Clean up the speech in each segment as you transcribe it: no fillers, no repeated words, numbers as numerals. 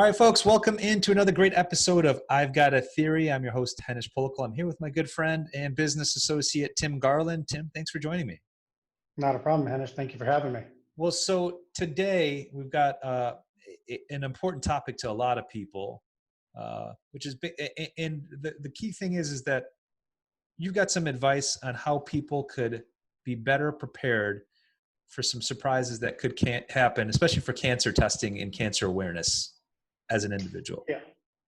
All right, folks, welcome into another great episode of I've Got a Theory. I'm your host, Henish. I'm here with my good friend and business associate, Tim Garlin. Tim, thanks for joining me. Not a problem, Henish. Thank you for having me. Well, so today we've got an important topic to a lot of people, which is, and the key thing is that you've got some advice on how people could be better prepared for some surprises that can't happen, especially for cancer testing and cancer awareness as an individual. Yeah.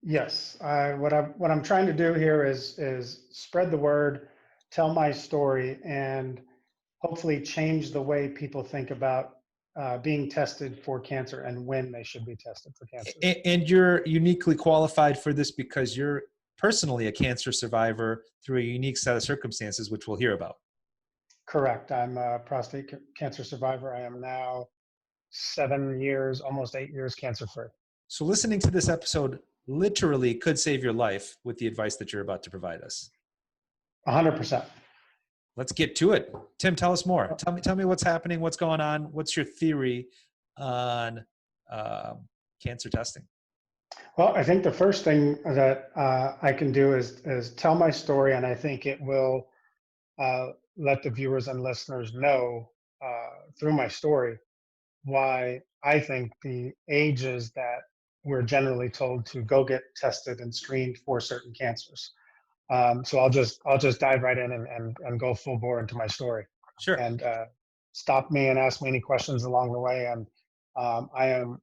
Yes. What I'm trying to do here is spread the word, tell my story, and hopefully change the way people think about being tested for cancer and when they should be tested for cancer. And you're uniquely qualified for this because you're personally a cancer survivor through a unique set of circumstances, which we'll hear about. Correct. I'm a prostate cancer survivor. I am now 7 years, almost 8 years cancer-free. So listening to this episode literally could save your life with the advice that you're about to provide us. 100%. Let's get to it. Tim, tell us more. Tell me what's happening, what's going on, what's your theory on cancer testing? Well, I think the first thing that I can do is tell my story, and I think it will let the viewers and listeners know through my story why I think the ages that we're generally told to go get tested and screened for certain cancers. So I'll just dive right in and go full bore into my story. Sure. And stop me and ask me any questions along the way. And I am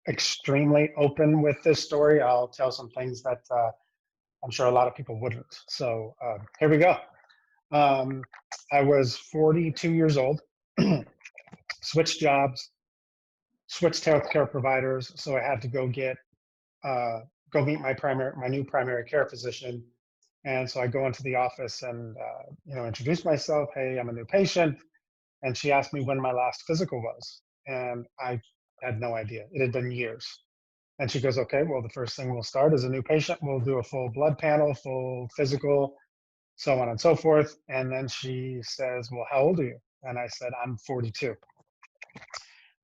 extremely open with this story. I'll tell some things that I'm sure a lot of people wouldn't. So here we go. I was 42 years old, switched jobs, switched healthcare providers. So I had to go meet my new primary care physician. And so I go into the office and introduce myself. Hey, I'm a new patient. And she asked me when my last physical was. And I had no idea. It had been years. And she goes, okay, well, the first thing we'll start as a new patient, we'll do a full blood panel, full physical, so on and so forth. And then she says, well, how old are you? And I said, I'm 42.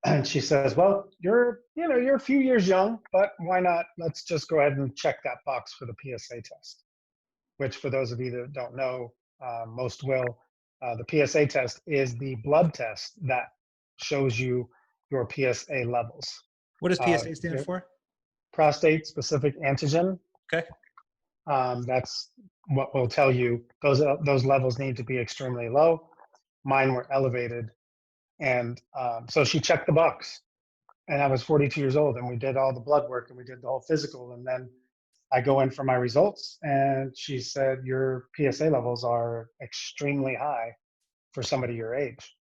And she says, well, you're a few years young, but why not? Let's just go ahead and check that box for the PSA test, which for those of you that don't know, most will. The PSA test is the blood test that shows you your PSA levels. What does PSA stand for? Prostate specific antigen. Okay. That's what will tell you those levels need to be extremely low. Mine were elevated. And so she checked the box, and I was 42 years old, and we did all the blood work and we did the whole physical. And then I go in for my results, and she said, your PSA levels are extremely high for somebody your age.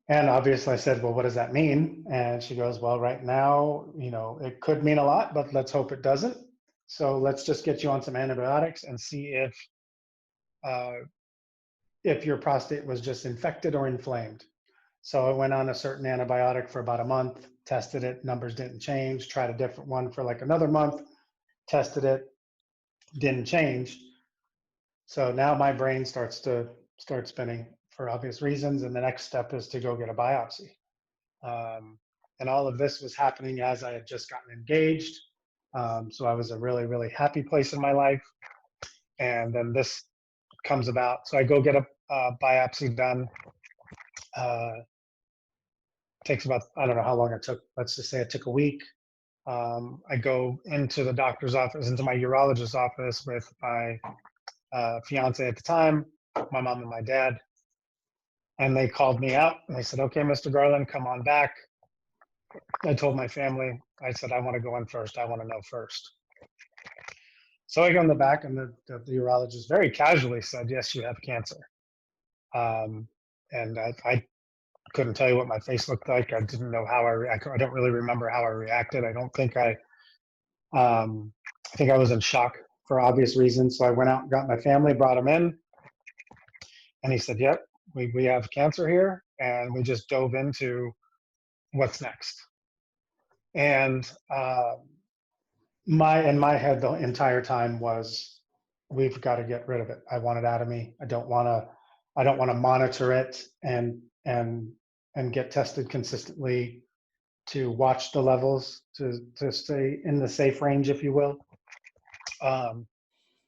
And obviously I said, well, what does that mean? And she goes, well, right now, it could mean a lot, but let's hope it doesn't. So let's just get you on some antibiotics and see if your prostate was just infected or inflamed. So I went on a certain antibiotic for about a month, tested it, numbers didn't change, tried a different one for like another month, tested it, didn't change. So now my brain starts spinning for obvious reasons. And the next step is to go get a biopsy. And all of this was happening as I had just gotten engaged. So I was a really, really happy place in my life. And then this comes about. So I go get a biopsy done. Takes about, I don't know how long it took. Let's just say it took a week. I go into the doctor's office, into my urologist's office with my fiance at the time, my mom and my dad. And they called me out and they said, okay, Mr. Garlin, come on back. I told my family, I said, I want to go in first. I want to know first. So I go in the back, and the urologist very casually said, yes, you have cancer. And I couldn't tell you what my face looked like. I didn't know how I reacted. I don't really remember how I reacted. I don't think I think I was in shock for obvious reasons. So I went out and got my family, brought them in. And he said, yep, we have cancer here. And we just dove into what's next. And in my head the entire time was, we've got to get rid of it. I want it out of me. I don't want to monitor it and get tested consistently watch the levels to stay in the safe range, if you will. Um,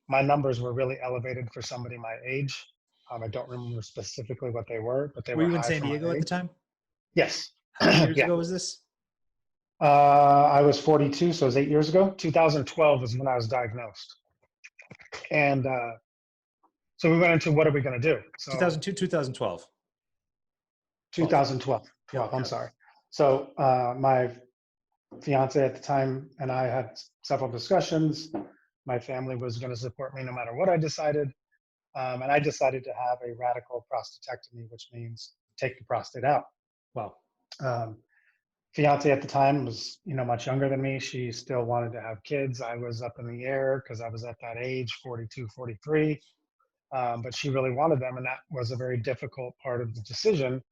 my numbers were really elevated for somebody my age. I don't remember specifically what they were, but they Were were you in high San for my Diego at the age. time? Yes. How many years Yeah. ago was this? I was 42, so it was 8 years ago. 2012 is when I was diagnosed. And so we went into what are we going to do? So 2002, 2012. 12. 2012, Yep. I'm sorry. So my fiance at the time and I had several discussions. My family was going to support me no matter what I decided. And I decided to have a radical prostatectomy, which means take the prostate out. Wow. Um, Fiance at the time was, much younger than me. She still wanted to have kids. I was up in the air because I was at that age, 42, 43. But she really wanted them. And that was a very difficult part of the decision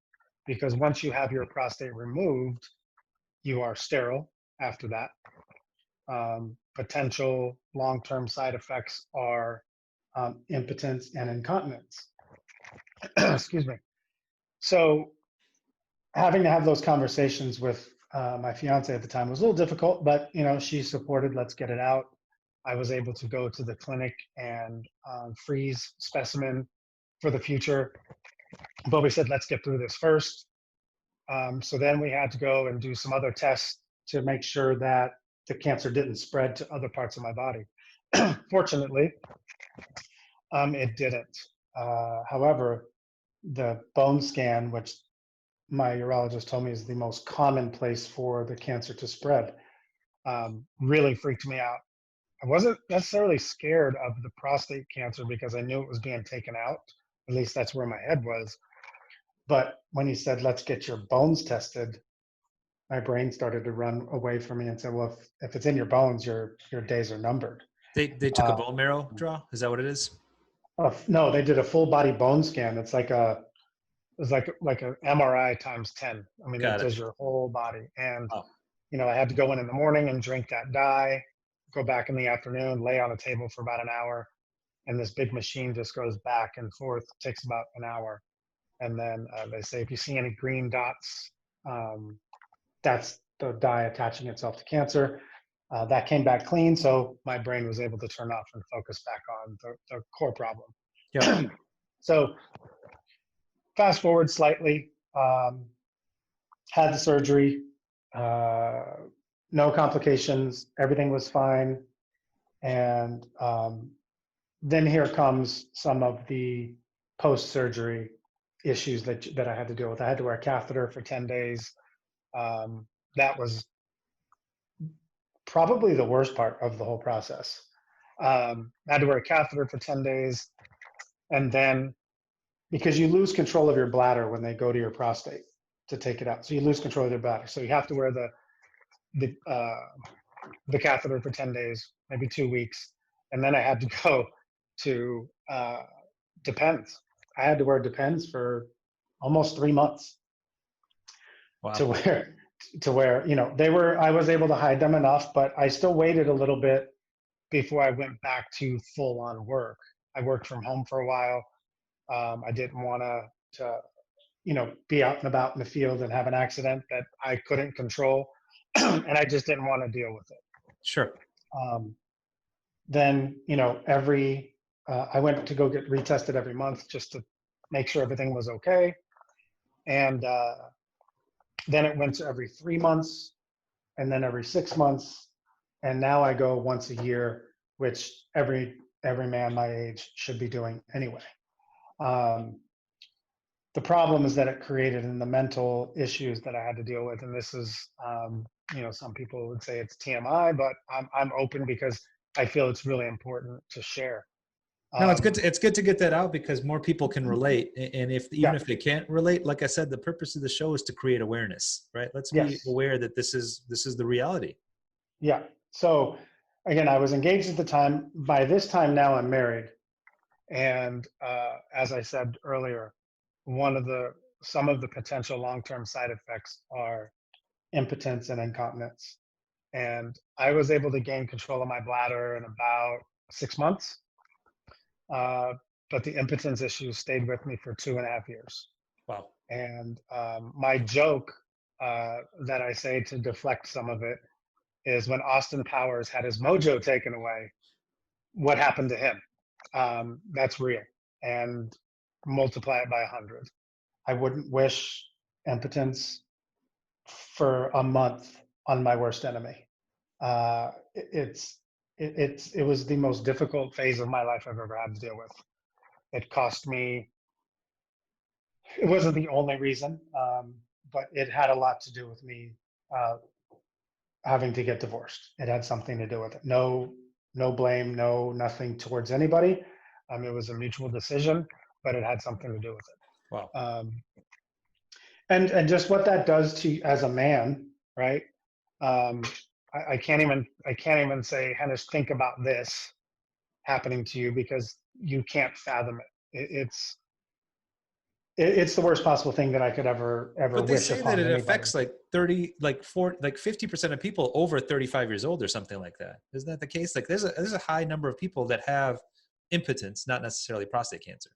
because once you have your prostate removed, you are sterile after that. Potential long-term side effects are impotence and incontinence. Excuse me. So having to have those conversations with my fiance at the time was a little difficult, but she supported. Let's get it out. I was able to go to the clinic and freeze specimen for the future, but we said let's get through this first. So then we had to go and do some other tests to make sure that the cancer didn't spread to other parts of my body. Fortunately, it didn't. However, the bone scan, which my urologist told me is the most common place for the cancer to spread, really freaked me out. I wasn't necessarily scared of the prostate cancer because I knew it was being taken out. At least that's where my head was. But when he said, let's get your bones tested, my brain started to run away from me and said, well, if it's in your bones, your days are numbered. They took a bone marrow draw. Is that what it is? No, they did a full body bone scan. It's like a MRI times 10. I mean, it Got it. does your whole body. And, Wow. I had to go in the morning and drink that dye, go back in the afternoon, lay on a table for about an hour. And this big machine just goes back and forth, takes about an hour. And then they say, if you see any green dots, that's the dye attaching itself to cancer. That came back clean. So my brain was able to turn off and focus back on the core problem. Yep. So fast forward slightly, had the surgery, no complications, everything was fine. And then here comes some of the post-surgery issues that I had to deal with. I had to wear a catheter for 10 days. That was probably the worst part of the whole process. I had to wear a catheter for 10 days. And then because you lose control of your bladder when they go to your prostate to take it out. So you lose control of your bladder. So you have to wear the catheter for 10 days, maybe 2 weeks. And then I had to go to Depends. I had to wear Depends for almost 3 months. Wow. to where I was able to hide them enough, but I still waited a little bit before I went back to full on work. I worked from home for a while. I didn't want to be out and about in the field and have an accident that I couldn't control. And I just didn't want to deal with it. Sure. Then, I went to go get retested every month just to make sure everything was okay. And then it went to every 3 months and then every 6 months. And now I go once a year, which every man my age should be doing anyway. The problem is that it created in the mental issues that I had to deal with. And this is, some people would say it's TMI, but I'm open because I feel it's really important to share. No, it's good to get that out because more people can relate. And if they can't relate, like I said, the purpose of the show is to create awareness, right? Let's be aware that this is the reality. Yeah. So again, I was engaged at the time. By this time now I'm married. And as I said earlier, some of the potential long-term side effects are impotence and incontinence. And I was able to gain control of my bladder in about 6 months. But the impotence issues stayed with me for 2.5 years. Wow. And my joke that I say to deflect some of it is when Austin Powers had his mojo taken away, what happened to him? That's real. And multiply it by 100. I wouldn't wish impotence for a month on my worst enemy. It was the most difficult phase of my life I've ever had to deal with. It cost me. It wasn't the only reason, but it had a lot to do with me uh, having to get divorced. It had something to do with it. No blame, nothing towards anybody. It was a mutual decision, but it had something to do with Wow. it. And just what that does to you as a man, right? Um, I can't even say, Henish, think about this happening to you, because you can't fathom it. It's the worst possible thing that I could ever But they wish say that upon it anybody. affects like 30, like 4, like 50% of people over 35 years old or something like that. Isn't that the case? Like there's a high number of people that have impotence, not necessarily prostate cancer.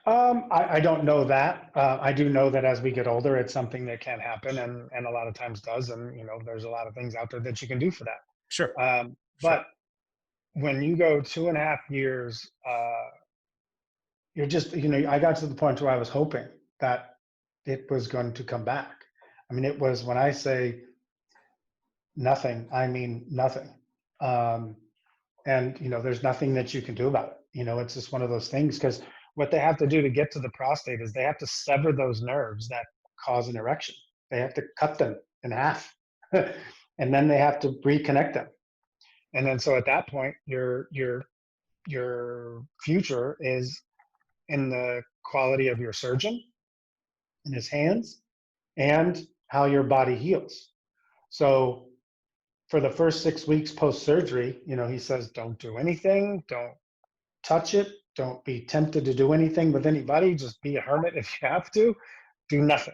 I don't know that. I do know that as we get older, it's something that can happen, and a lot of times does. And there's a lot of things out there that you can do for that. Sure. Sure. But when you go 2.5 years, you're just, I got to the point where I was hoping that it was going to come back. I mean, it was, when I say nothing, I mean nothing. And there's nothing that you can do about it. It's just one of those things, because what they have to do to get to the prostate is they have to sever those nerves that cause an erection. They have to cut them in half, and then they have to reconnect them. And then so at that point, your future is in the quality of your surgeon, in his hands, and how your body heals. So for the first 6 weeks post surgery, he says, don't do anything, don't touch it, don't be tempted to do anything with anybody, just be a hermit if you have to, do nothing.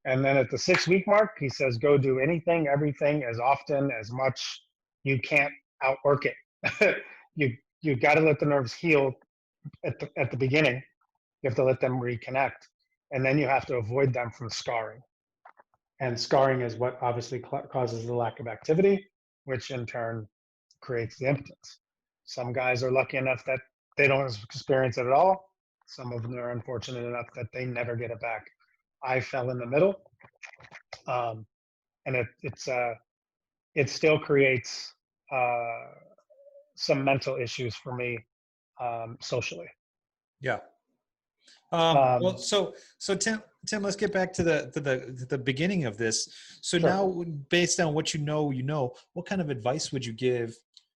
And then at the 6 week mark, he says, go do anything, everything, as often, as much. You can't outwork it. you got to let the nerves heal at the beginning. You have to let them reconnect, and then you have to avoid them from scarring. And scarring is what obviously causes the lack of activity, which in turn creates the impotence. Some guys are lucky enough that they don't experience it at all. Some of them are unfortunate enough that they never get it back. I fell in the middle, and it still creates some mental issues for me, socially. Yeah. Um, Well, so Tim, let's get back to the beginning of this. So sure. now, based on what what kind of advice would you give?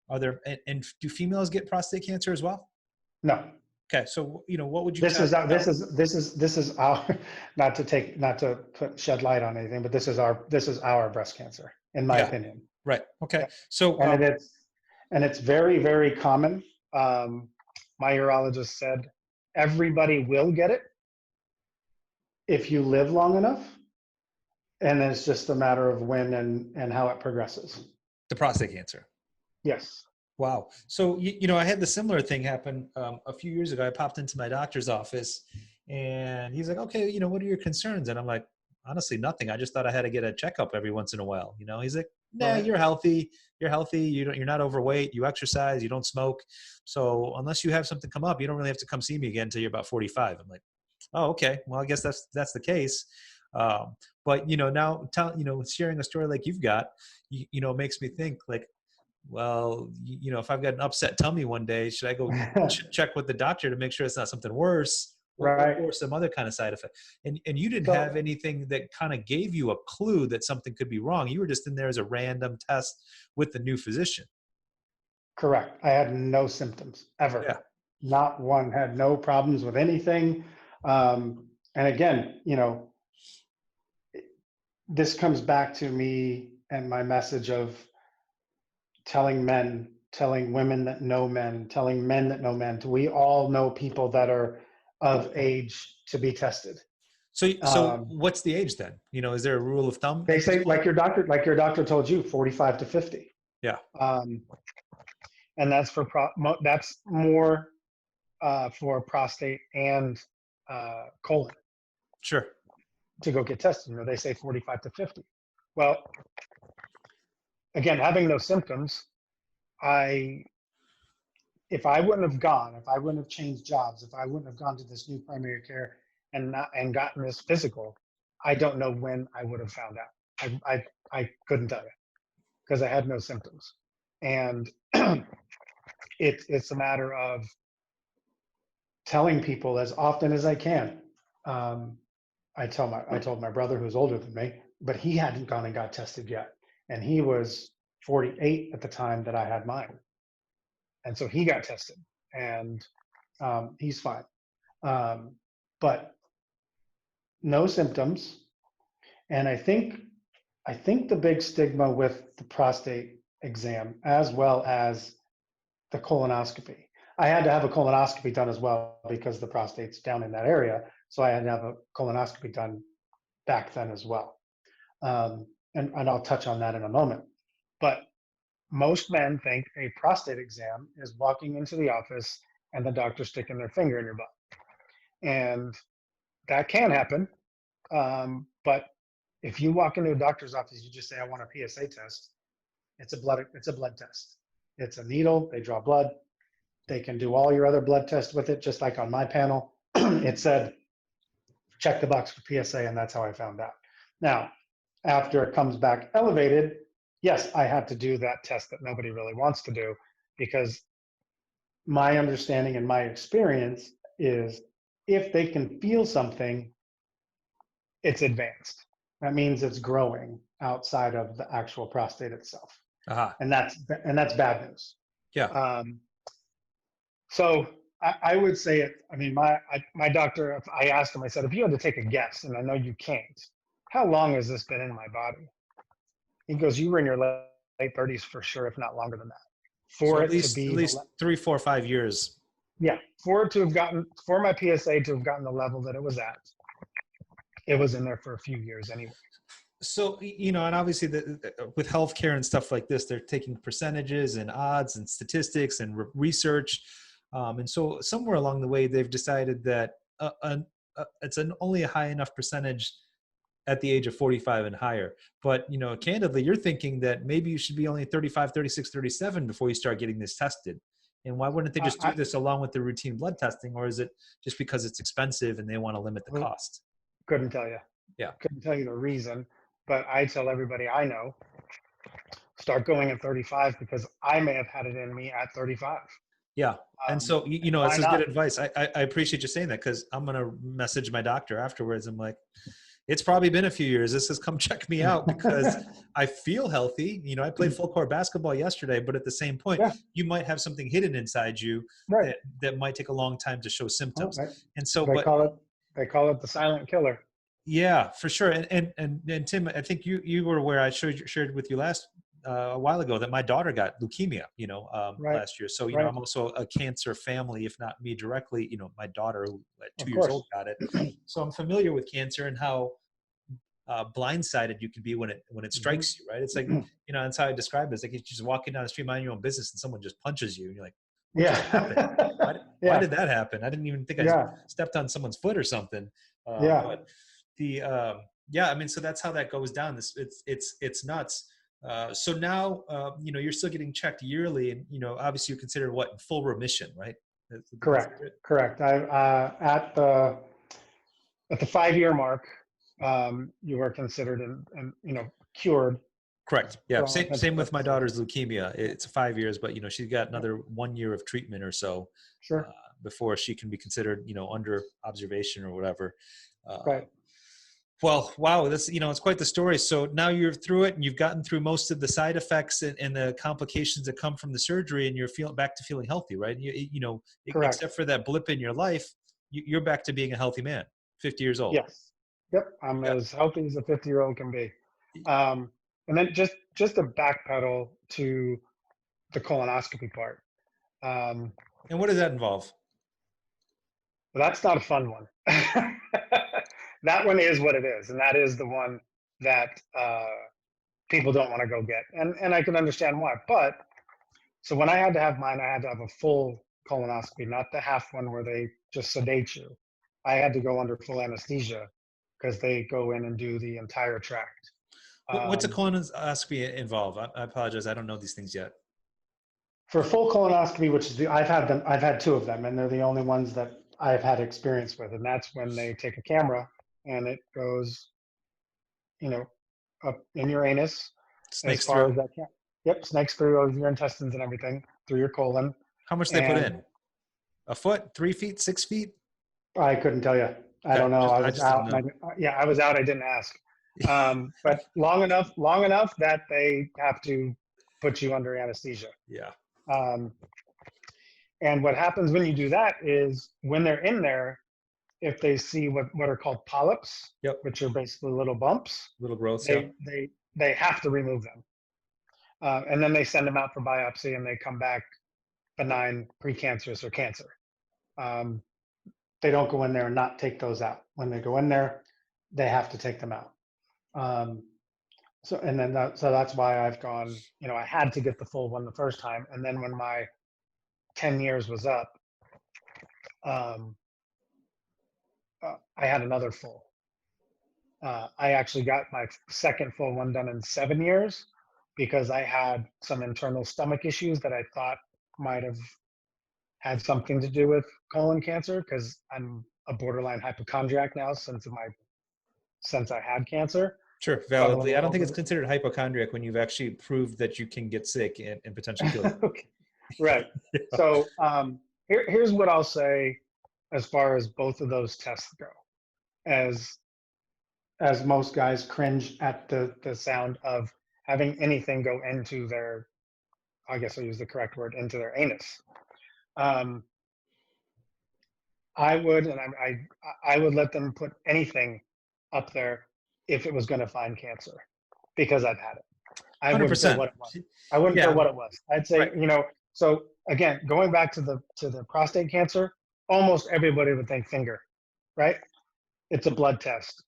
Are there, and do females get prostate cancer as well? No. Okay, so what would you This tell? is our not to shed light on anything, but this is our breast cancer, in my Yeah, opinion. right. Okay, so And it's very, very common. My urologist said everybody will get it if you live long enough, and it's just a matter of when and how it progresses. the prostate cancer. Yes. Wow. So, I had the similar thing happen a few years ago. I popped into my doctor's office and he's like, okay, what are your concerns? And I'm like, honestly, nothing. I just thought I had to get a checkup every once in a while. He's like, nah, Right. you're healthy. You're healthy. You're not overweight. You exercise. You don't smoke. So unless you have something come up, you don't really have to come see me again until you're about 45. I'm like, oh, okay. Well, I guess that's the case. But now sharing a story like you've got, makes me think like, well, if I've got an upset tummy one day, should I go check with the doctor to make sure it's not something worse, Right. or some other kind of side effect? And you didn't have So anything that kind of gave you a clue that something could be wrong. You were just in there as a random test with the new physician. correct. I had no symptoms ever. Yeah. Not one. Had no problems with anything. And again, this comes back to me and my message of telling men, telling women that know men, telling men that know men. We all know people that are of age to be tested. So what's the age then? Is there a rule of thumb They at this say, point? like your doctor told you, 45 to 50. Yeah. And that's that's more for prostate and colon. Sure. to go get tested. You know, they say 45 to 50. Well, again, having no symptoms, I if I wouldn't have gone, if I wouldn't have changed jobs, if I wouldn't have gone to this new primary care and gotten this physical, I don't know when I would have found out. I couldn't tell you because I had no symptoms, and it's a matter of telling people as often as I can. Um, I told my brother who's older than me, but he hadn't gone and got tested yet, and he was 48 at the time that I had mine, and so he got tested, and he's fine. Um, but no symptoms, and I think the big stigma with the prostate exam, as well as the colonoscopy. I had to have a colonoscopy done as well because the prostate's down in that area. So I had to have a colonoscopy done back then as well. And I'll touch on that in a moment. But most men think a prostate exam is walking into the office and the doctor sticking their finger in your butt. And that can happen. But if you walk into a doctor's office, you just say, I want a PSA test. It's a blood test. It's a needle, they draw blood. They can do all your other blood tests with it, just like on my panel. It said, check the box for PSA, and that's how I found out. Now, after it comes back elevated, yes, I had to do that test that nobody really wants to do, because my understanding and my experience is if they can feel something, it's advanced. That means it's growing outside of the actual prostate itself. Uh-huh. And that's bad news. Yeah. So I would say it. I mean, my doctor. I asked him. I said, if you had to take a guess, and I know you can't, how long has this been in my body? He goes, you were in your late 30s for sure, if not longer than that. So For at it to least be 3, 4, 5 years. Yeah, for my PSA to have gotten the level that it was at, it was in there for a few years anyway. So, and obviously with healthcare and stuff like this, they're taking percentages and odds and statistics and research. And so somewhere along the way, they've decided that it's only a high enough percentage at the age of 45 and higher. But, candidly, you're thinking that maybe you should be only 35, 36, 37 before you start getting this tested. And why wouldn't they just do this along with the routine blood testing? Or is it just because it's expensive and they want to limit the cost? Couldn't tell you. Yeah. Couldn't tell you the reason. But I tell everybody I know, start going at 35 because I may have had it in me at 35. Yeah. And so, this is good advice. I appreciate you saying that, because I'm going to message my doctor afterwards. I'm like, it's probably been a few years. This has come check me out because I feel healthy. I played full court basketball yesterday, but at the same point, you might have something hidden inside you that might take a long time to show symptoms. Right. And so, they call it the silent killer. Yeah, for sure. And Tim, I think you were where I shared with you a while ago that my daughter got leukemia, last year. So, I'm also a cancer family, if not me directly. My daughter at 2 years old got it. So I'm familiar with cancer and how blindsided you can be when it strikes you, right? It's like, that's how I describe it. It's like you're just walking down the street, minding your own business, and someone just punches you, and you're like, what just happened? Why did that happen? I didn't even think I stepped on someone's foot or something. But I mean, so that's how that goes down. It's nuts. So now, you're still getting checked yearly, and, obviously you're considered in full remission, right? Correct. I at the 5-year mark, you are considered and cured. Correct. Yeah. Same with my daughter's leukemia. It's 5 years, but she's got another 1 year of treatment or so before she can be considered, under observation or whatever. Right. Well, wow, this, it's quite the story. So now you're through it and you've gotten through most of the side effects and the complications that come from the surgery, and you're back to feeling healthy, right? Except for that blip in your life, you're back to being a healthy man, 50 years old. Yes. Yep. I'm as healthy as a 50-year-old can be. And then just to backpedal to the colonoscopy part. And what does that involve? Well, that's not a fun one. That one is what it is, and that is the one that people don't want to go get, and I can understand why. But so when I had to have mine, I had to have a full colonoscopy, not the half one where they just sedate you. I had to go under full anesthesia because they go in and do the entire tract. What's a Um, colonoscopy involve? I apologize. I don't know these things yet. for full colonoscopy, which is I've had two of them, and they're the only ones that I've had experience with, and that's when they take a camera and it goes, you know, up in your anus as Snakes far through. as that can. Yep, snakes through over your intestines and everything, through your colon. How much they put And in? A foot, 3 feet, 6 feet? I couldn't tell you. I Okay, don't know. I I was just didn't out. know. Yeah, I was out. I didn't ask. But long enough that they have to put you under anesthesia. Yeah. Um, and what happens when you do that is when they're in there, if they see what are called polyps, Yep. which are basically little bumps, Little growths. Yeah. they have to remove them. And then they send them out for biopsy, and they come back benign, precancerous, or cancer. Um, they don't go in there and not take those out. When they go in there, they have to take them out. Um, so that's why I've gone. I had to get the full one the first time, and then when my 10 years was up, um, I had another full. I actually got my second full one done in 7 years because I had some internal stomach issues that I thought might have had something to do with colon cancer because I'm a borderline hypochondriac now since I had cancer. Sure, So I'm a validly. I little don't think it's over. considered hypochondriac when you've actually proved that you can get sick and potentially kill you. Okay, right. Yeah. So here's what I'll say as far as both of those tests go. As most guys cringe at the sound of having anything go into their, I guess I'll use the correct word, into their anus. Um, I would, and I would let them put anything up there if it was going to find cancer, because I've had it. I wouldn't care 100%. what it was. I wouldn't care Yeah, what it was. I'd say, right. so again, going back to the prostate cancer, almost everybody would think finger, right? It's a blood test.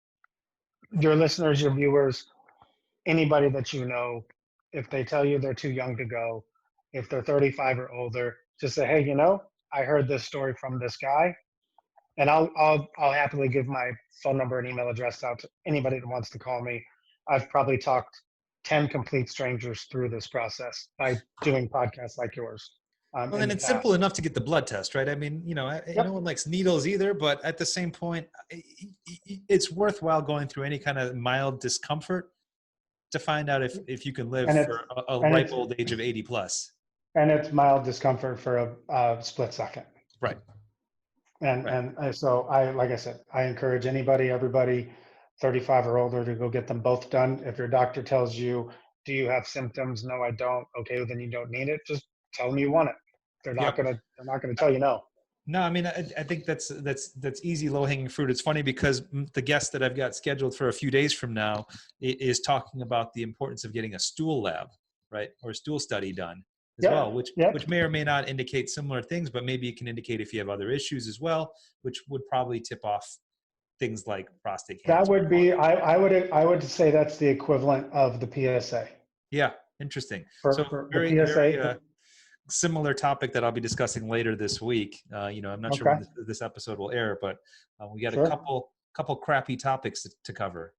Your listeners, your viewers, anybody that you know, if they tell you they're too young to go, if they're 35 or older, just say, hey, I heard this story from this guy, and I'll happily give my phone number and email address out to anybody that wants to call me. I've probably talked 10 complete strangers through this process by doing podcasts like yours Well, in and the it's simple past. enough to get the blood test, right? I mean, no Yep. one likes needles either, but at the same point, it's worthwhile going through any kind of mild discomfort to find out if you can live And it's for a and ripe it's old age of 80 plus. and it's mild discomfort for a split second. Right. And Right. so like I said, I encourage everybody 35 or older to go get them both done. If your doctor tells you, do you have symptoms? No, I don't. Okay, well, then you don't need it. Just tell them you want it. Yep. They're not gonna tell you no. No, I mean, I think that's easy, low hanging fruit. It's funny because the guest that I've got scheduled for a few days from now is talking about the importance of getting a stool lab, right, or a stool study done as well, Yep. Yep. which may or may not indicate similar things, but maybe it can indicate if you have other issues as well, which would probably tip off things like prostate That cancer. would be, I would say that's the equivalent of the PSA Yeah, interesting. So for the very, very PSA. similar topic that I'll be discussing later this week. I'm not sure Okay, when this episode will air, but we got a sure. couple crappy topics to cover.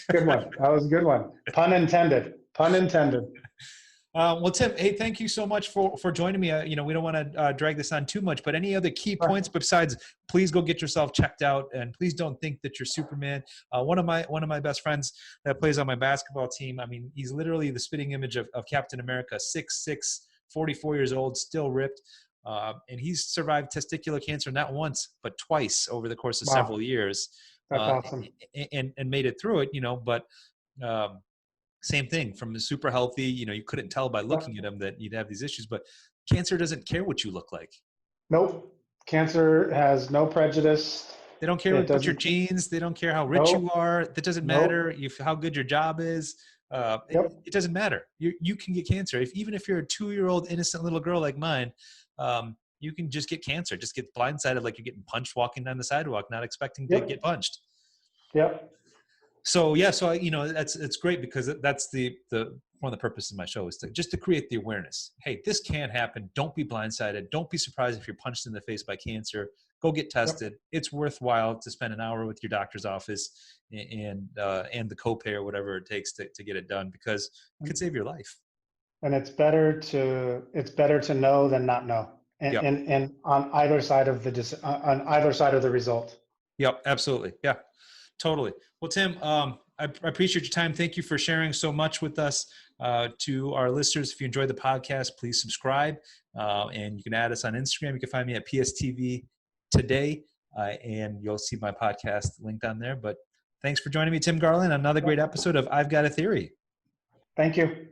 Good one. That was a good one. Pun intended. Pun intended. Well, Tim, hey, thank you so much for joining me. We don't want to drag this on too much, but any other key points besides, please go get yourself checked out, and please don't think that you're Superman. One of my best friends that plays on my basketball team, I mean, he's literally the spitting image of Captain America, 6'6", 44 years old, still ripped. And he's survived testicular cancer not once, but twice over the course of Wow, several years, that's awesome. and made it through it, but same thing, from the super healthy, you couldn't tell by Yep. looking at him that you'd have these issues, but cancer doesn't care what you look like. Nope. Cancer has no prejudice. They don't care It about your doesn't. genes. They don't care how rich you Nope. are. That doesn't Nope. matter how good your job is. Yep. It doesn't matter. You can get cancer. Even if you're a 2-year-old innocent little girl like mine, you can just get cancer. Just get blindsided like you're getting punched walking down the sidewalk, not expecting to Yep. get punched. Yep. So yeah, so it's great because that's the one of the purposes of my show is to create the awareness. Hey, this can happen. Don't be blindsided. Don't be surprised if you're punched in the face by cancer. go get Yep. tested. It's worthwhile to spend an hour with your doctor's office and the copay or whatever it takes to get it done, because it could save your life. And it's better to know than not know. And Yep. and on either side of on either side of the result. Yep. Absolutely. Yeah. Totally. Well, Tim, I appreciate your time. Thank you for sharing so much with us. To our listeners, if you enjoyed the podcast, please subscribe. And you can add us on Instagram. You can find me at PSTV Today, and you'll see my podcast linked on there. But thanks for joining me, Tim Garlin, on another great episode of I've Got a Theory. Thank you.